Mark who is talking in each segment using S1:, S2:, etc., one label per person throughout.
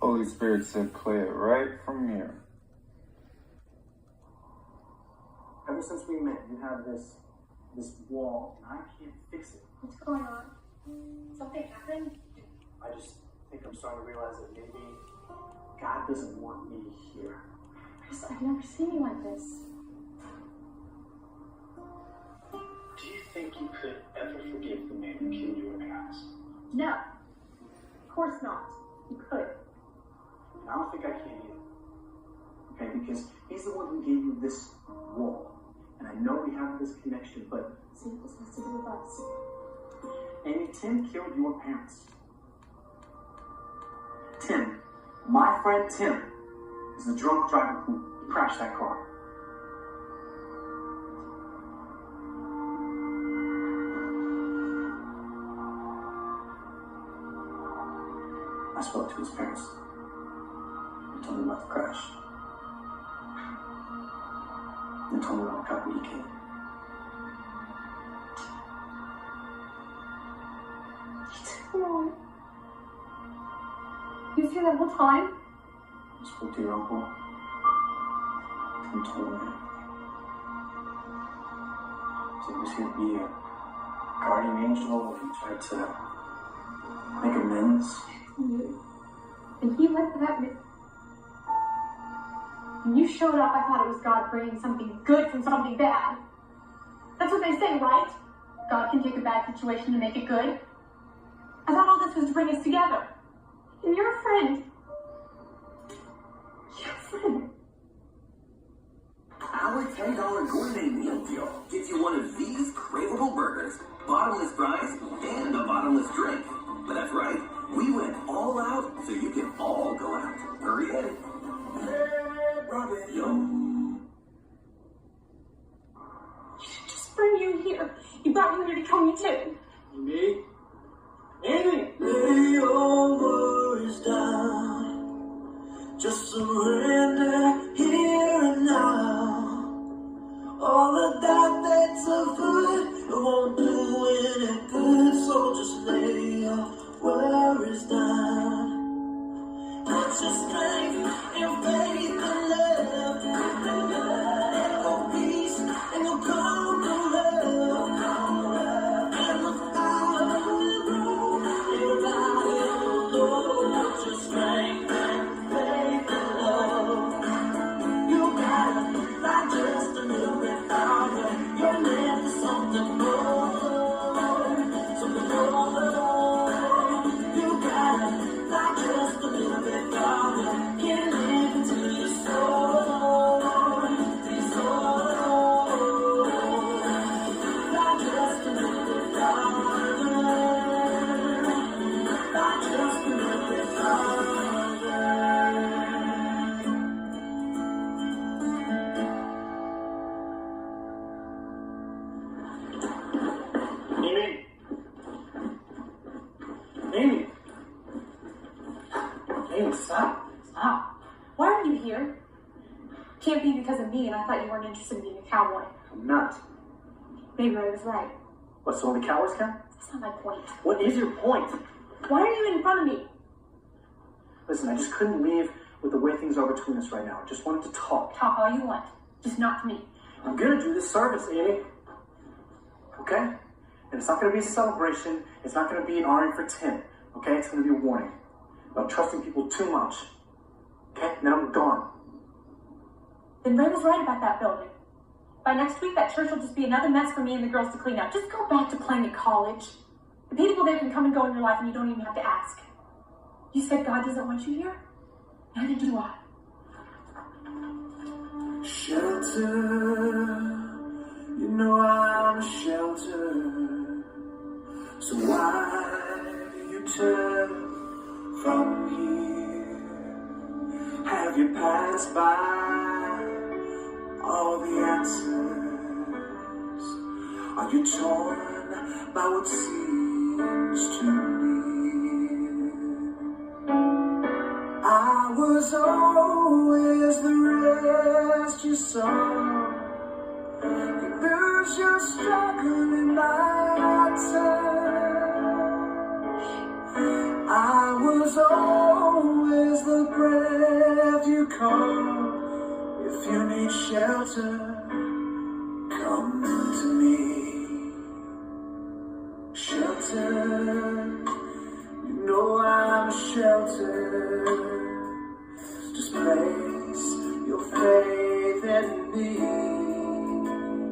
S1: Holy Spirit said, play it right from here.
S2: Ever since we met, you have this wall, and I can't fix it.
S3: What's going on? Something happened?
S2: I just think I'm starting to realize that maybe God doesn't want me here.
S3: Chris, I've never seen you like this.
S2: Do you think you could ever forgive the man who killed your parents?
S3: No. Of course not. You could.
S2: And I don't think I can either. Okay, because he's the one who gave you this wall. And I know we have this connection, but
S3: See what this has to do with us.
S2: Amy, Tim killed your parents. Tim, my friend Tim, is the drunk driver who crashed that car. I spoke to his parents. They told me about the crash. They told me about the couple you killed.
S3: You was here that whole time?
S2: I spoke to your uncle. Tim told me. So he was here to be a guardian angel. He tried to make amends.
S3: And he went for that. When you showed up, I thought it was God bringing something good from something bad. That's what they say, right? God can take a bad situation to make it good. I thought all this was to bring us together. And you're a friend. You're a friend.
S4: Our $10 gourmet meal deal gets you one of these craveable burgers, bottomless fries, and a bottomless drink. But that's right, we went all out so you can all go out. Hurry in. Yum.
S3: You didn't just bring you here. You brought you here to kill me too.
S2: Me? Amy!
S5: Lay your worries down. Just surrender here and now. All of that that's of good, it won't do any good. So just lay your worries down. Put your strength and faith and love. And your peace and your calm and love. And the fire will grow. Everybody will know. Put your strength and faith and love. You gotta fly just a little bit farther. You're meant for something more. Something more. You gotta fly just a little bit farther. Can't live into your soul. Your soul. Fly just a little bit farther. Fly just a little bit farther.
S2: Amy! Amy! Amy, stop.
S3: Stop. Why are you here? Can't be because of me, and I thought you weren't interested in being a cowboy.
S2: I'm not.
S3: Maybe Ray was right.
S2: What, so only cowards count?
S3: That's not my point.
S2: What is your point?
S3: Why are you in front of me?
S2: Listen, I just couldn't leave with the way things are between us right now. I just wanted to talk.
S3: Talk all you want, just not to me.
S2: I'm gonna do this service, Amy. Okay? And it's not gonna be a celebration. It's not gonna be an honoring for Tim. Okay? It's gonna be a warning about trusting people too much. Okay? Now I'm gone.
S3: Then Ray was right about that building. By next week, that church will just be another mess for me and the girls to clean up. Just go back to playing at college. The people there can come and go in your life and you don't even have to ask. You said God doesn't want you here? Neither do I.
S5: Shelter, you know I'm a shelter. So why do you turn from here? Have you passed by all the answers? Are you torn by what seems too near? I was always the rest you saw. You lose your struggle in my touch. is always the breath you call. If you need shelter, come to me. Shelter, you know I'm sheltered. Just place your faith in me.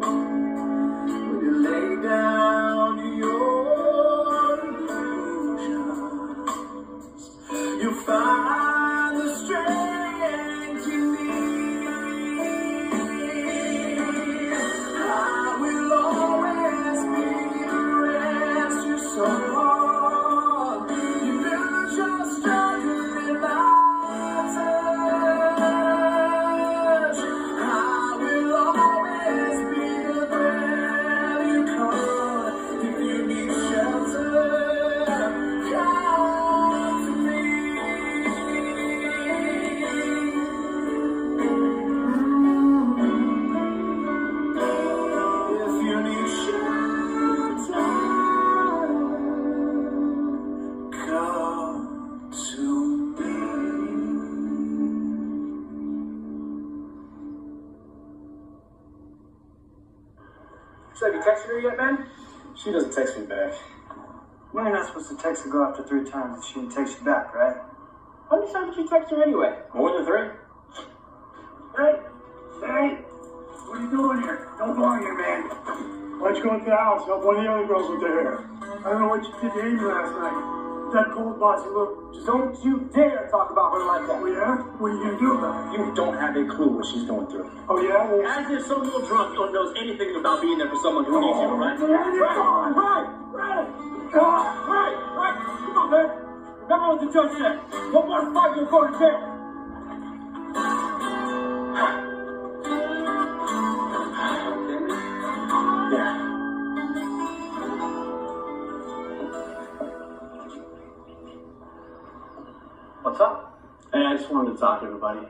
S5: When you lay down your illusions, you find the strength you need. I will always be the rest you sought. You lose your struggle in my touch. I will always be the breath you call. If you need shelter, come to me. If you need shelter, come to me.
S2: So have you texted her yet, man?
S6: She doesn't text me back.
S2: Well, you're not supposed to text her go after 3 times if she didn't text you back, right?
S6: How many times did you text her anyway? More than 3?
S2: Hey, what are you doing here? Don't belong here, man.
S7: Why'd you go into the house? Help one of the other girls with their hair.
S2: I don't know what you did to Amy last night. That cold bossy look. Just don't you dare talk about her like that.
S7: Oh, yeah? What are you gonna do about it?
S6: You don't have a clue what she's going through.
S7: Oh, yeah? Well,
S6: As if some little drunk knows anything about being there for someone who needs you, right?
S2: Right. Come on, man. Remember what the judge said. One more fight, you'll go to jail.
S6: Yeah.
S2: What's up?
S6: Hey, I just wanted to talk to everybody.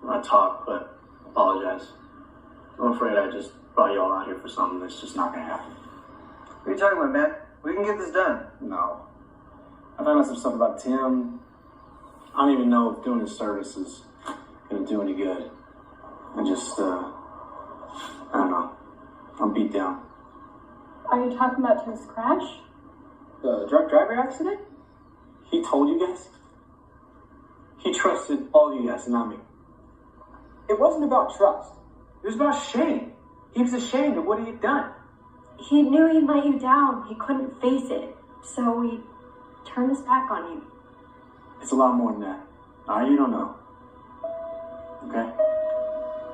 S6: Not talk, but apologize. I'm afraid I just brought you all out here for something that's just not gonna happen.
S2: What are you talking about, man? We can get this done.
S6: No. I found out some stuff about Tim. I don't even know if doing his service is gonna do any good. I just, I don't know. I'm beat down.
S3: Are you talking about Tim's crash?
S6: The drunk driver accident? He told you guys? He trusted all you guys, not me.
S2: It wasn't about trust. It was about shame. He was ashamed of what he had done.
S3: He knew he let you down. He couldn't face it. So he turned his back on you.
S6: It's a lot more than that. Alright, you don't know. Okay?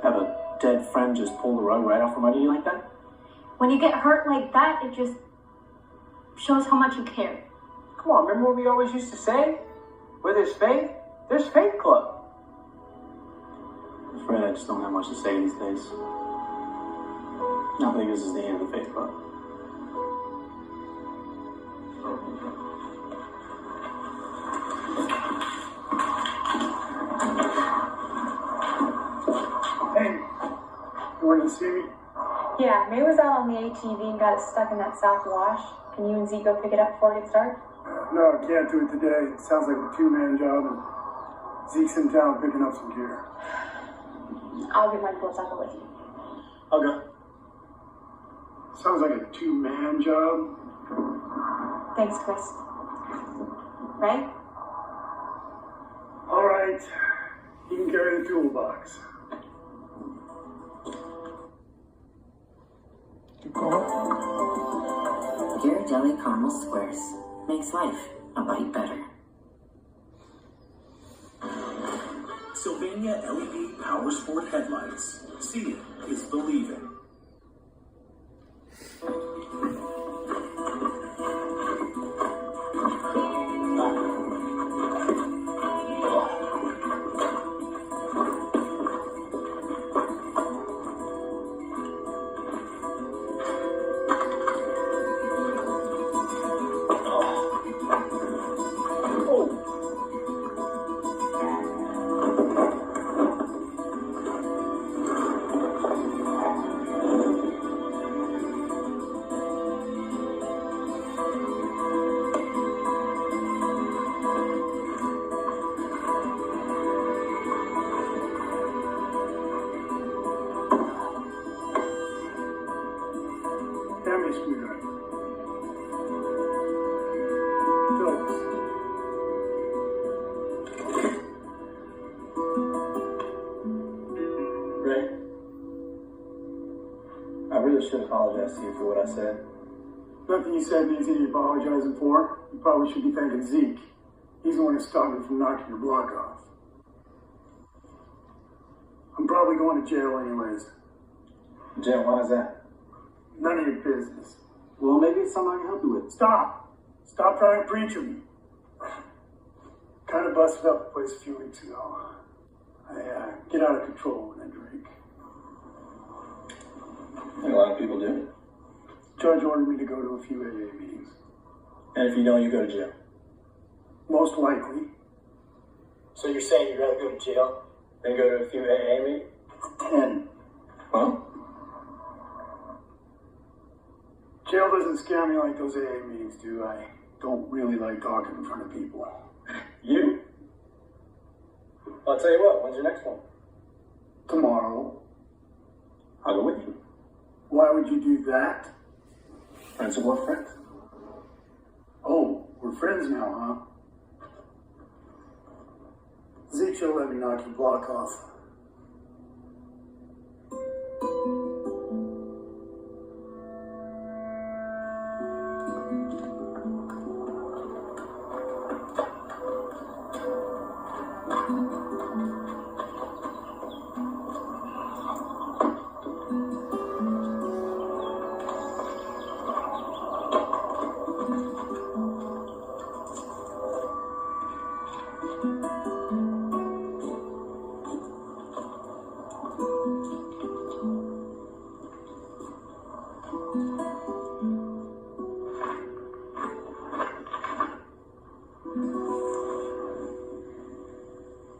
S6: Have a dead friend just pull the rug right out from under you like that?
S3: When you get hurt like that, it just shows how much you care.
S2: Come on, remember what we always used to say? Where there's faith club.
S6: I'm afraid I just don't have much to say these days. I think this is the end of the faith club.
S7: hey, you wanted to see me?
S3: Yeah, May was out on the ATV and got it stuck in that south wash. Can you and Zeke go pick it up before it gets dark?
S7: No, I can't do it today. It sounds like a 2-man job, and Zeke's in town picking up some gear.
S3: I'll get my motorcycle with you.
S6: I'll go.
S7: Sounds like a 2-man job.
S3: Thanks, Chris. Right?
S7: All right, you can carry the toolbox.
S8: Ghirardelli Caramel Squares makes life a bite better.
S4: Sylvania LED Power Sport headlights. Seeing is believing.
S6: apologize to you for what I said.
S7: Nothing you said needs any apologizing for. You probably should be thanking Zeke. He's the one who stopped me from knocking your block off. I'm probably going to jail anyways.
S6: Jim, why is that?
S7: None of your business.
S6: Well, maybe it's something I can help you with.
S7: Stop! Stop trying to preach at me. Kind of busted up the place a few weeks ago. I get out of control when I drink.
S6: And a lot of people do.
S7: Judge ordered me to go to a few AA meetings.
S6: And if you don't, you go to jail.
S7: Most likely.
S6: So you're saying you'd rather go to jail than go to a few AA meetings?
S7: 10.
S6: Well,
S7: Jail doesn't scare me like those AA meetings do. I don't really like talking in front of people.
S6: you? Well, I'll tell you what, when's your next one?
S7: Tomorrow.
S6: I'll go with you.
S7: Why would you do that?
S6: Principal of friends.
S7: Oh, we're friends now, huh? Zeke should let me knock your block off.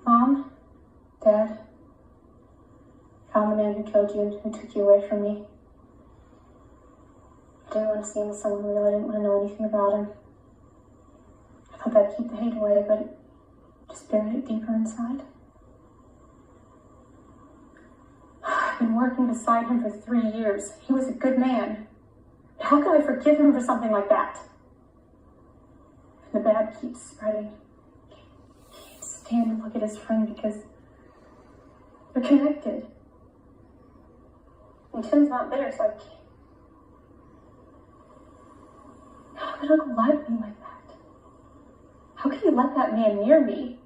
S3: Mom, Dad, found the man who killed you and who took you away from me. I didn't want to see him as someone real. I didn't want to know anything about him. I thought that'd keep the hate away, but it just buried it deeper inside. I've been working beside him for 3 years. He was a good man. How could I forgive him for something like that? And the bad keeps spreading. I can't stand and look at his friend because they're connected. And Tim's not there, so I can't. How could Uncle lie to me like that? How could you let that man near me?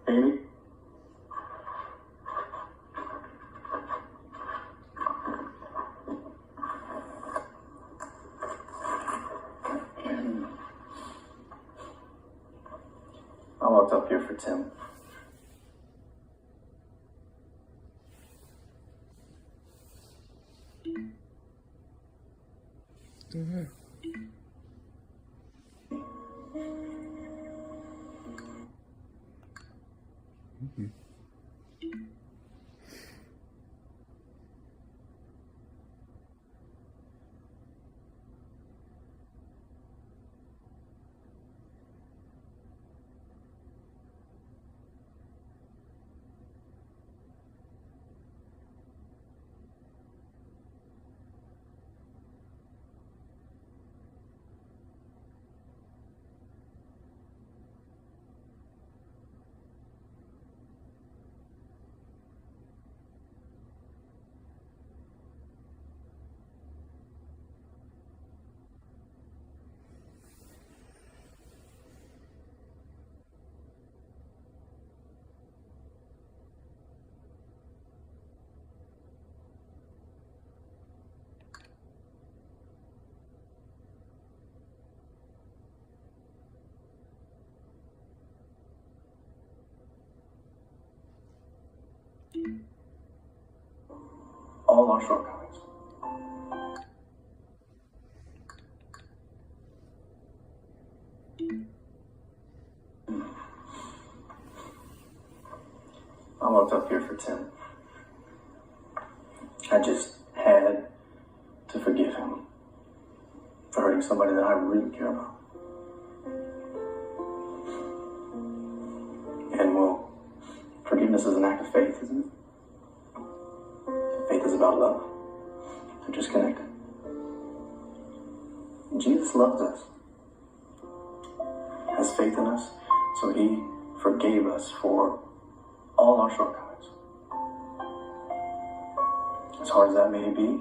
S6: Amy? I walked up here for Tim. All our shortcomings. I walked up here for Tim. I just had to forgive him for hurting somebody that I really care about. And well, forgiveness is an act of faith, isn't it? Faith is about love. They're just connected. And Jesus loves us, has faith in us, so he forgave us for all our shortcomings. As hard as that may be,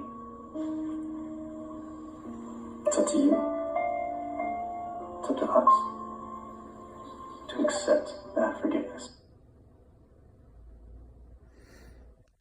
S6: It's up to you. It's up to us to accept that forgiveness.